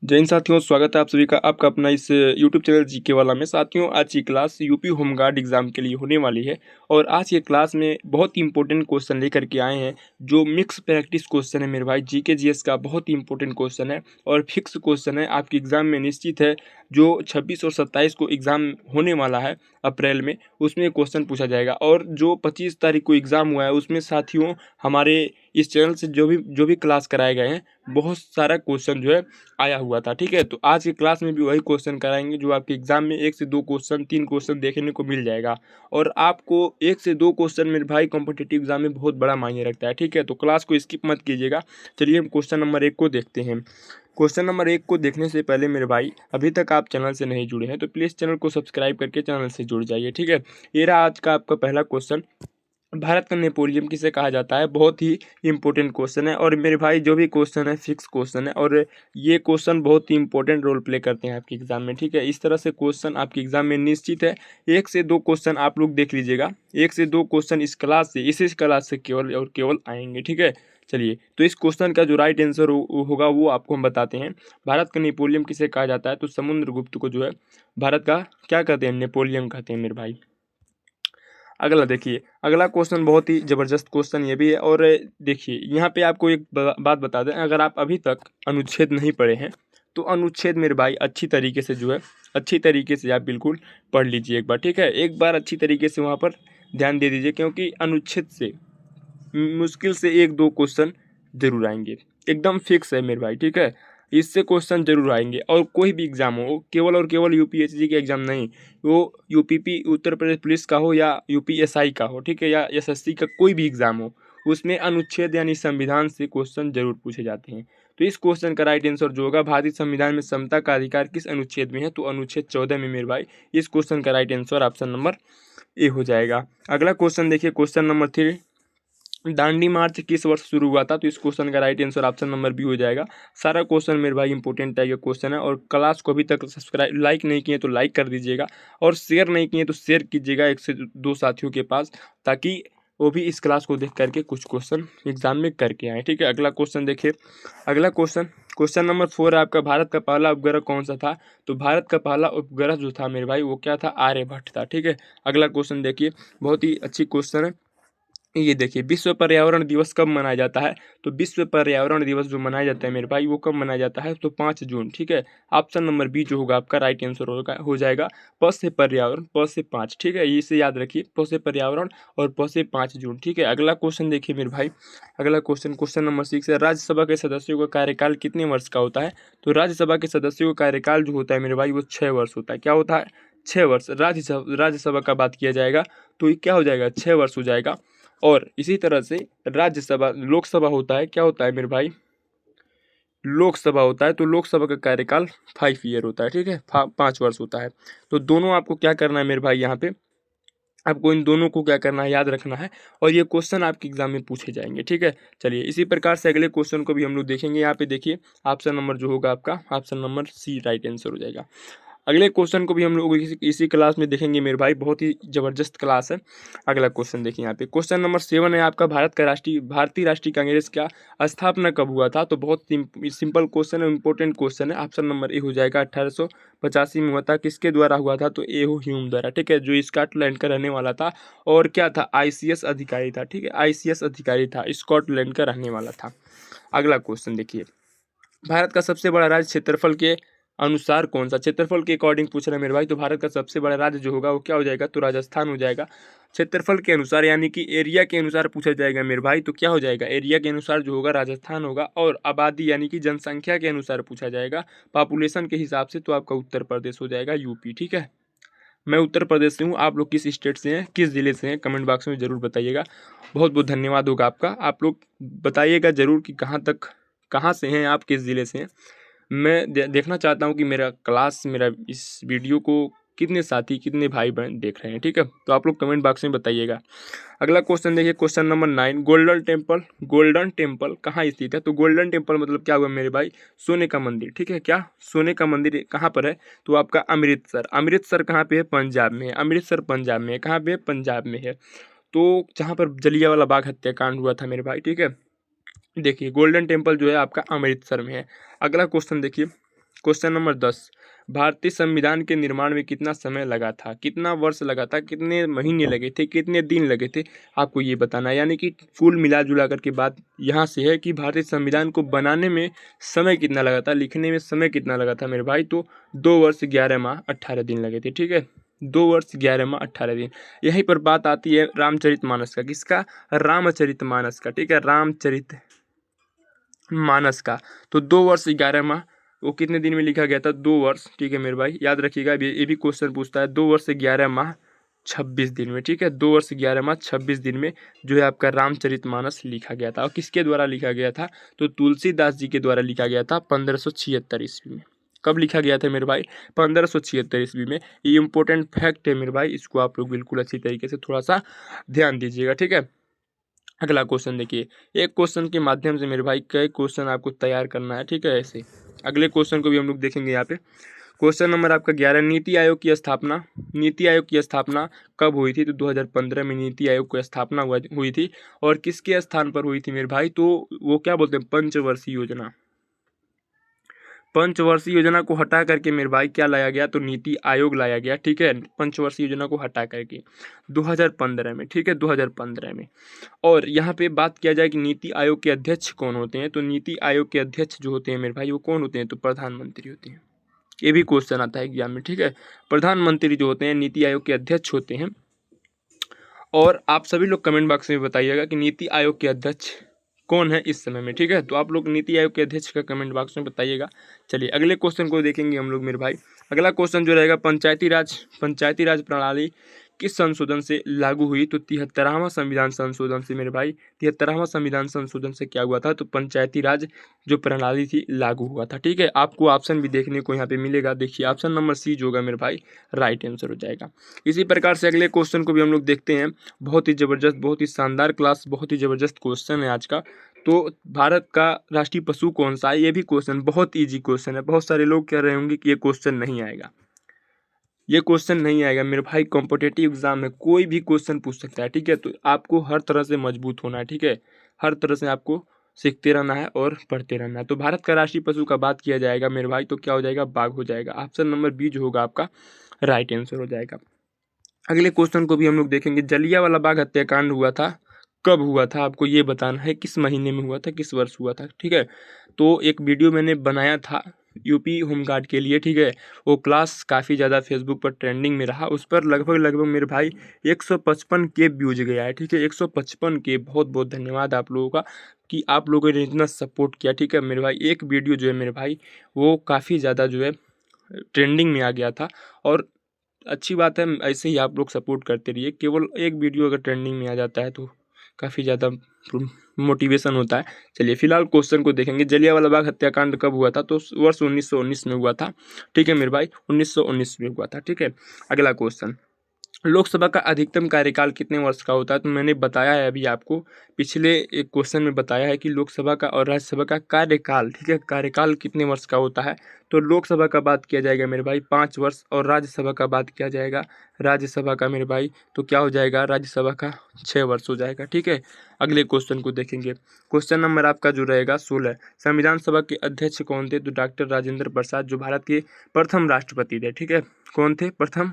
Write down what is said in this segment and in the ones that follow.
जय हिंद साथियों, स्वागत है आप सभी का आपका अपना इस यूट्यूब चैनल जीके वाला में। साथियों, आज की क्लास यूपी होमगार्ड एग्जाम के लिए होने वाली है और आज की क्लास में बहुत ही इंपॉर्टेंट क्वेश्चन लेकर के आए हैं जो मिक्स प्रैक्टिस क्वेश्चन है मेरे भाई। जीके जीएस का बहुत ही इंपॉर्टेंट क्वेश्चन है और फिक्स क्वेश्चन है, आपके एग्जाम में निश्चित है। जो 26 और 27 को एग्ज़ाम होने वाला है अप्रैल में, उसमें क्वेश्चन पूछा जाएगा और जो 25 तारीख को एग्ज़ाम हुआ है उसमें साथियों हमारे इस चैनल से जो भी क्लास कराए गए हैं, बहुत सारा क्वेश्चन जो है आया हुआ था। ठीक है, तो आज की क्लास में भी वही क्वेश्चन कराएंगे जो आपके एग्जाम में 1 से 2 क्वेश्चन 3 क्वेश्चन देखने को मिल जाएगा और आपको 1 से 2 क्वेश्चन मेरे भाई कॉम्पिटिटिव एग्जाम में बहुत बड़ा मायने रखता है। ठीक है, तो क्लास को स्किप मत कीजिएगा। चलिए हम क्वेश्चन नंबर 1 को देखते हैं। क्वेश्चन नंबर 1 को देखने से पहले मेरे भाई, अभी तक आप चैनल से नहीं जुड़े हैं तो प्लीज़ चैनल को सब्सक्राइब करके चैनल से जुड़ जाइए। ठीक है, ये रहा आज का आपका पहला क्वेश्चन। भारत का नेपोलियन किसे कहा जाता है? बहुत ही इंपॉर्टेंट क्वेश्चन है और मेरे भाई जो भी क्वेश्चन है फिक्स क्वेश्चन है और ये क्वेश्चन बहुत ही इंपॉर्टेंट रोल प्ले करते हैं आपके एग्जाम में। ठीक है, इस तरह से क्वेश्चन आपके एग्जाम में निश्चित है 1 से 2 क्वेश्चन आप लोग देख लीजिएगा। 1 से 2 क्वेश्चन इस क्लास से, इसी क्लास से केवल और केवल आएंगे। ठीक है, चलिए तो इस क्वेश्चन का जो राइट आंसर होगा वो आपको हम बताते हैं। भारत का नेपोलियन किसे कहा जाता है? तो समुद्रगुप्त को जो है भारत का क्या कहते हैं? नेपोलियन कहते हैं मेरे भाई। अगला देखिए, अगला क्वेश्चन बहुत ही ज़बरदस्त क्वेश्चन ये भी है और देखिए यहाँ पे आपको एक बात बता दें, अगर आप अभी तक अनुच्छेद नहीं पढ़े हैं तो अनुच्छेद मेरे भाई अच्छी तरीके से जो है, अच्छी तरीके से आप बिल्कुल पढ़ लीजिए एक बार। ठीक है, एक बार अच्छी तरीके से वहाँ पर ध्यान दे दीजिए क्योंकि अनुच्छेद से मुश्किल से 1-2 क्वेश्चन जरूर आएंगे, एकदम फिक्स है मेरे भाई। ठीक है, इससे क्वेश्चन जरूर आएंगे और कोई भी एग्जाम हो, केवल और केवल यूपीएससी के एग्जाम नहीं, वो यूपीपी उत्तर प्रदेश पुलिस का हो या यूपीएसआई का हो, ठीक है, या एसएससी का कोई भी एग्जाम हो, उसमें अनुच्छेद यानी संविधान से क्वेश्चन जरूर पूछे जाते हैं। तो इस क्वेश्चन का राइट आंसर जो होगा, भारतीय संविधान में समता का अधिकार किस अनुच्छेद में है? तो अनुच्छेद 14 में मेरे भाई। इस क्वेश्चन का right answer option number A हो जाएगा। अगला क्वेश्चन देखिए, क्वेश्चन नंबर 3, दांडी मार्च किस वर्ष शुरू हुआ था? तो इस क्वेश्चन का right answer option number B हो जाएगा। सारा क्वेश्चन मेरे भाई इंपॉर्टेंट टाइप का क्वेश्चन है और क्लास को अभी तक सब्सक्राइब लाइक नहीं किए तो लाइक कर दीजिएगा और शेयर नहीं किए तो शेयर कीजिएगा 1 से 2 साथियों के पास, ताकि वो भी इस क्लास को देख करके कुछ क्वेश्चन एग्जाम में करके आए। ठीक है, अगला क्वेश्चन देखिए। अगला क्वेश्चन, क्वेश्चन नंबर 4 है आपका, भारत का पहला उपग्रह कौन सा था? तो भारत का पहला उपग्रह जो था मेरे भाई वो क्या था? आर्यभट्ट था। ठीक है, अगला क्वेश्चन देखिए, बहुत ही अच्छी क्वेश्चन है। ये देखिए, विश्व पर्यावरण दिवस कब मनाया जाता है? तो विश्व पर्यावरण दिवस जो मनाया जाता है मेरे भाई वो कब मनाया जाता है? तो 5 जून। ठीक है, ऑप्शन नंबर बी जो होगा आपका राइट आंसर होगा, हो जाएगा। प से पर्यावरण, प से 5। ठीक है, इसे याद रखिए, प से पर्यावरण और प से 5 जून। ठीक है, अगला क्वेश्चन देखिए मेरे भाई। अगला क्वेश्चन, क्वेश्चन नंबर 6 है, राज्यसभा के सदस्यों का कार्यकाल कितने वर्ष का होता है? तो राज्यसभा के सदस्यों का कार्यकाल जो होता है मेरे भाई वो 6 वर्ष होता है। क्या होता है? 6 वर्ष। राज्यसभा का बात किया जाएगा तो ये क्या हो जाएगा? 6 वर्ष हो जाएगा। और इसी तरह से राज्यसभा, लोकसभा होता है, क्या होता है मेरे भाई? लोकसभा होता है, तो लोकसभा का कार्यकाल 5 ईयर होता है। ठीक है, 5 वर्ष होता है। तो दोनों आपको क्या करना है मेरे भाई, यहाँ पे आपको इन दोनों को क्या करना है, याद रखना है और ये क्वेश्चन आपके एग्जाम में पूछे जाएंगे। ठीक है, चलिए इसी प्रकार से अगले क्वेश्चन को भी हम लोग देखेंगे। यहाँ पे देखिए, ऑप्शन नंबर जो होगा आपका, option number C right answer हो जाएगा। अगले क्वेश्चन को भी हम लोग इसी क्लास में देखेंगे मेरे भाई, बहुत ही जबरदस्त क्लास है। अगला क्वेश्चन देखिए यहाँ पे, क्वेश्चन नंबर 7 है आपका, भारतीय राष्ट्रीय कांग्रेस का स्थापना कब हुआ था? तो बहुत सिंपल क्वेश्चन है, इंपॉर्टेंट क्वेश्चन है। ऑप्शन नंबर ए हो जाएगा, 1885 में हुआ था। किसके द्वारा हुआ था? तो ए हो ह्यूम द्वारा। ठीक है, जो स्कॉटलैंड का रहने वाला था और क्या था? आईसीएस अधिकारी था। ठीक है, आईसीएस अधिकारी था, स्कॉटलैंड का रहने वाला था। अगला क्वेश्चन देखिए, भारत का सबसे बड़ा राज्य क्षेत्रफल के अनुसार कौन सा? क्षेत्रफल के अकॉर्डिंग पूछ रहे हैं मेरे भाई, तो भारत का सबसे बड़ा राज्य जो होगा वो क्या हो जाएगा? तो राजस्थान हो जाएगा। क्षेत्रफल के अनुसार यानी कि एरिया के अनुसार पूछा जाएगा मेरे भाई, तो क्या हो जाएगा? एरिया के अनुसार जो होगा राजस्थान होगा और आबादी यानी कि जनसंख्या के अनुसार पूछा जाएगा, पॉपुलेशन के हिसाब से, तो आपका उत्तर प्रदेश हो जाएगा, यूपी। ठीक है, मैं उत्तर प्रदेश से हूँ, आप लोग किस स्टेट से हैं, किस ज़िले से हैं, कमेंट बॉक्स में ज़रूर बताइएगा। बहुत बहुत धन्यवाद होगा आपका, आप लोग बताइएगा ज़रूर कि कहाँ से हैं आप, किस ज़िले से हैं। मैं देखना चाहता हूँ कि मेरा क्लास, मेरा इस वीडियो को कितने साथी, कितने भाई बहन देख रहे हैं। ठीक है, तो आप लोग कमेंट बॉक्स में बताइएगा। अगला क्वेश्चन देखिए, क्वेश्चन नंबर 9, गोल्डन टेम्पल कहाँ स्थित है? तो गोल्डन टेम्पल मतलब क्या हुआ मेरे भाई? सोने का मंदिर। ठीक है, क्या सोने का मंदिर कहाँ पर है? तो आपका अमृतसर। अमृतसर कहाँ पे है? पंजाब में है। अमृतसर पंजाब में है। कहाँ पे है? पंजाब में है। तो जहाँ पर जलियांवाला बाग हत्याकांड हुआ था मेरे भाई। ठीक है, देखिए गोल्डन टेम्पल जो है आपका अमृतसर में है। अगला क्वेश्चन देखिए, क्वेश्चन नंबर 10, भारतीय संविधान के निर्माण में कितना समय लगा था, कितना वर्ष लगा था, कितने महीने लगे थे, कितने दिन लगे थे, आपको ये बताना है। यानी कि कुल मिला जुला करके बात यहाँ से है कि भारतीय संविधान को बनाने में समय कितना लगा था, लिखने में समय कितना लगा था मेरे भाई, तो 2 वर्ष 11 माह 18 दिन लगे थे। ठीक है, 2 वर्ष 11 माह 18 दिन। यहीं पर बात आती है रामचरितमानस का, किसका, रामचरितमानस का। ठीक है, रामचरित मानस का। तो 2 वर्ष 11 माह, वो कितने दिन में लिखा गया था, 2 वर्ष। ठीक है मेरे भाई, याद रखिएगा, ये भी क्वेश्चन पूछता है, 2 वर्ष 11 माह 26 दिन में। ठीक है, 2 वर्ष 11 माह 26 दिन में जो है आपका रामचरितमानस लिखा गया था। और किसके द्वारा लिखा गया था, तो तुलसीदास जी के द्वारा लिखा गया था 1576 ईस्वी में। कब लिखा गया था मेरे भाई, 1576 ईस्वी में। ये इंपॉर्टेंट फैक्ट है मेरे भाई, इसको आप लोग बिल्कुल अच्छी तरीके से थोड़ा सा ध्यान दीजिएगा। ठीक है, अगला क्वेश्चन देखिए, एक क्वेश्चन के माध्यम से मेरे भाई कई क्वेश्चन आपको तैयार करना है। ठीक है, ऐसे अगले क्वेश्चन को भी हम लोग देखेंगे यहाँ पे। क्वेश्चन नंबर आपका 11, नीति आयोग की स्थापना, नीति आयोग की स्थापना कब हुई थी, तो 2015 में नीति आयोग की स्थापना हुई थी। और किसके स्थान पर हुई थी मेरे भाई, तो वो क्या बोलते हैं, पंचवर्षीय योजना। पंचवर्षीय योजना को हटा करके मेरे भाई क्या लाया गया, तो नीति आयोग लाया गया। ठीक है, पंचवर्षीय योजना को हटा करके 2015 में। ठीक है, 2015 में। और यहाँ पे बात किया जाए कि नीति आयोग के अध्यक्ष कौन होते हैं, तो नीति आयोग के अध्यक्ष जो होते हैं मेरे भाई वो कौन होते हैं, तो प्रधानमंत्री होते हैं। ये भी क्वेश्चन आता है एग्जाम में। ठीक है, प्रधानमंत्री जो होते हैं नीति आयोग के अध्यक्ष होते हैं। और आप सभी लोग कमेंट बॉक्स में बताइएगा कि नीति आयोग के अध्यक्ष कौन है इस समय में। ठीक है, तो आप लोग नीति आयोग के अध्यक्ष का कमेंट बॉक्स में बताइएगा। चलिए अगले क्वेश्चन को देखेंगे हम लोग मेरे भाई। अगला क्वेश्चन जो रहेगा, पंचायती राज प्रणाली किस संशोधन से लागू हुई, तो 73वां संविधान संशोधन से मेरे भाई। 73वां संविधान संशोधन से क्या हुआ था, तो पंचायती राज जो प्रणाली थी लागू हुआ था। ठीक है, आपको ऑप्शन भी देखने को यहाँ पे मिलेगा। देखिए ऑप्शन नंबर सी जो होगा मेरे भाई राइट आंसर हो जाएगा। इसी प्रकार से अगले क्वेश्चन को भी हम लोग देखते हैं। बहुत ही ज़बरदस्त, बहुत ही शानदार क्लास, बहुत ही ज़बरदस्त क्वेश्चन है आज का। तो भारत का राष्ट्रीय पशु कौन सा है, ये भी क्वेश्चन बहुत ईजी क्वेश्चन है। बहुत सारे लोग कह रहे होंगे कि ये क्वेश्चन नहीं आएगा, ये क्वेश्चन नहीं आएगा मेरे भाई। कॉम्पिटिटिव एग्जाम में कोई भी क्वेश्चन पूछ सकता है। ठीक है, तो आपको हर तरह से मजबूत होना है। ठीक है, हर तरह से आपको सीखते रहना है और पढ़ते रहना है। तो भारत का राष्ट्रीय पशु का बात किया जाएगा मेरे भाई, तो क्या हो जाएगा, बाघ हो जाएगा। ऑप्शन नंबर बी जो होगा आपका राइट आंसर हो जाएगा। अगले क्वेश्चन को भी हम लोग देखेंगे। जलियांवाला बाग हत्याकांड हुआ था, कब हुआ था, आपको ये बताना है, किस महीने में हुआ था, किस वर्ष हुआ था। ठीक है, तो एक वीडियो मैंने बनाया था यूपी होमगार्ड के लिए। ठीक है, वो क्लास काफ़ी ज़्यादा फेसबुक पर ट्रेंडिंग में रहा। उस पर लगभग मेरे भाई 155 के व्यूज गया है। ठीक है, 155 के। बहुत बहुत धन्यवाद आप लोगों का कि आप लोगों ने इतना सपोर्ट किया। ठीक है मेरे भाई, एक वीडियो जो है मेरे भाई वो काफ़ी ज़्यादा जो है ट्रेंडिंग में आ गया था। और अच्छी बात है, ऐसे ही आप लोग सपोर्ट करते रहिए। केवल एक वीडियो अगर ट्रेंडिंग में आ जाता है तो काफ़ी ज़्यादा मोटिवेशन होता है। चलिए फिलहाल क्वेश्चन को देखेंगे। जलियांवाला बाग हत्याकांड कब हुआ था, तो वर्ष 1919 में हुआ था। ठीक है मेरे भाई, 1919 में हुआ था। ठीक है, अगला क्वेश्चन, लोकसभा का अधिकतम कार्यकाल कितने वर्ष का होता है, तो मैंने बताया है अभी आपको, पिछले एक क्वेश्चन में बताया है कि लोकसभा का और राज्यसभा का कार्यकाल, ठीक है, कार्यकाल कितने वर्ष का होता है। तो लोकसभा का बात किया जाएगा मेरे भाई 5 वर्ष, और राज्यसभा का बात किया जाएगा, राज्यसभा का मेरे भाई तो क्या हो जाएगा, राज्यसभा का 6 वर्ष हो जाएगा। ठीक है, अगले क्वेश्चन को देखेंगे। क्वेश्चन नंबर आपका जो रहेगा 16, संविधान सभा के अध्यक्ष कौन थे, तो डॉक्टर राजेंद्र प्रसाद, जो भारत के प्रथम राष्ट्रपति थे। ठीक है, कौन थे, प्रथम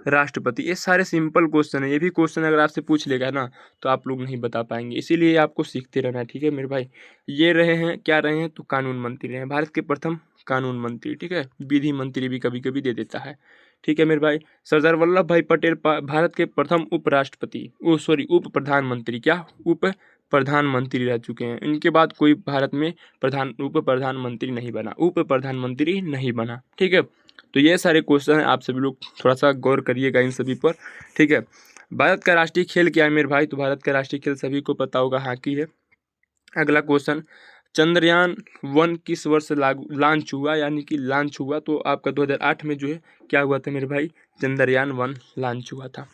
राष्ट्रपति। ये सारे सिंपल क्वेश्चन है। ये भी क्वेश्चन अगर आपसे पूछ लेगा ना तो आप लोग नहीं बता पाएंगे, इसीलिए आपको सीखते रहना है। ठीक है मेरे भाई, ये रहे हैं, क्या रहे हैं, तो कानून मंत्री रहे हैं, भारत के प्रथम कानून मंत्री। ठीक है, विधि मंत्री भी कभी कभी दे देता है। ठीक है मेरे भाई, सरदार वल्लभ भाई पटेल भारत के प्रथम उपराष्ट्रपति, उप प्रधानमंत्री, क्या उप प्रधानमंत्री रह चुके हैं। इनके बाद कोई भारत में उप प्रधानमंत्री नहीं बना, उप प्रधानमंत्री नहीं बना। ठीक है, तो ये सारे क्वेश्चन हैं, आप सभी लोग थोड़ा सा गौर करिएगा इन सभी पर। ठीक है, भारत का राष्ट्रीय खेल क्या है मेरे भाई, तो भारत का राष्ट्रीय खेल सभी को पता होगा, हॉकी है। अगला क्वेश्चन, चंद्रयान 1 किस वर्ष लॉन्च हुआ, यानी कि लॉन्च हुआ, तो आपका 2008 में जो है क्या हुआ था मेरे भाई, चंद्रयान 1 लॉन्च हुआ था।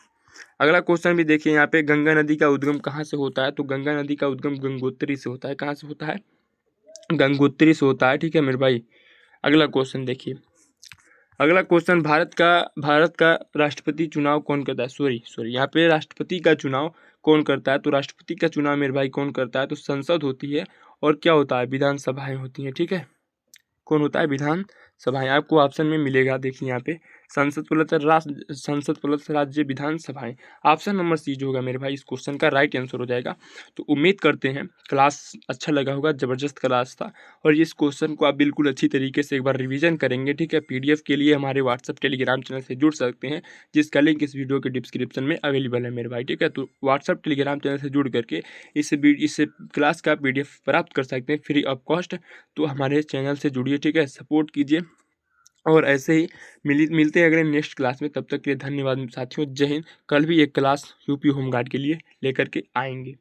अगला क्वेश्चन भी देखिए यहाँ पे, गंगा नदी का उद्गम कहाँ से होता है, तो गंगा नदी का उद्गम गंगोत्री से होता है। कहाँ से होता है, गंगोत्री से होता है। ठीक है मेरे भाई, अगला क्वेश्चन देखिए। अगला क्वेश्चन, भारत का राष्ट्रपति चुनाव कौन करता है, सॉरी यहाँ पे राष्ट्रपति का चुनाव कौन करता है, तो राष्ट्रपति का चुनाव मेरे भाई कौन करता है, तो संसद होती है। और क्या होता है, विधानसभाएं होती हैं। ठीक है, कौन होता है? विधान सभाएँ। आपको ऑप्शन में मिलेगा, देखिए यहाँ पे संसद प्लस राज्य विधानसभाएँ। ऑप्शन नंबर सी जो होगा मेरे भाई इस क्वेश्चन का राइट आंसर हो जाएगा। तो उम्मीद करते हैं क्लास अच्छा लगा होगा, ज़बरदस्त क्लास था और इस क्वेश्चन को आप बिल्कुल अच्छी तरीके से एक बार रिवीजन करेंगे, ठीक है। पीडीएफ के लिए हमारे व्हाट्सएप टेलीग्राम चैनल से जुड़ सकते हैं, जिसका लिंक इस वीडियो के डिस्क्रिप्शन में अवेलेबल है मेरे भाई, ठीक है। तो व्हाट्सएप टेलीग्राम चैनल से जुड़ करके इस क्लास का पीडीएफ प्राप्त कर सकते हैं फ्री ऑफ कॉस्ट। तो हमारे चैनल से जुड़िए, ठीक है, सपोर्ट कीजिए और ऐसे ही मिलते हैं अगले नेक्स्ट क्लास में। तब तक के लिए धन्यवाद साथियों, जय हिंद। कल भी एक क्लास यूपी होमगार्ड के लिए लेकर के आएंगे।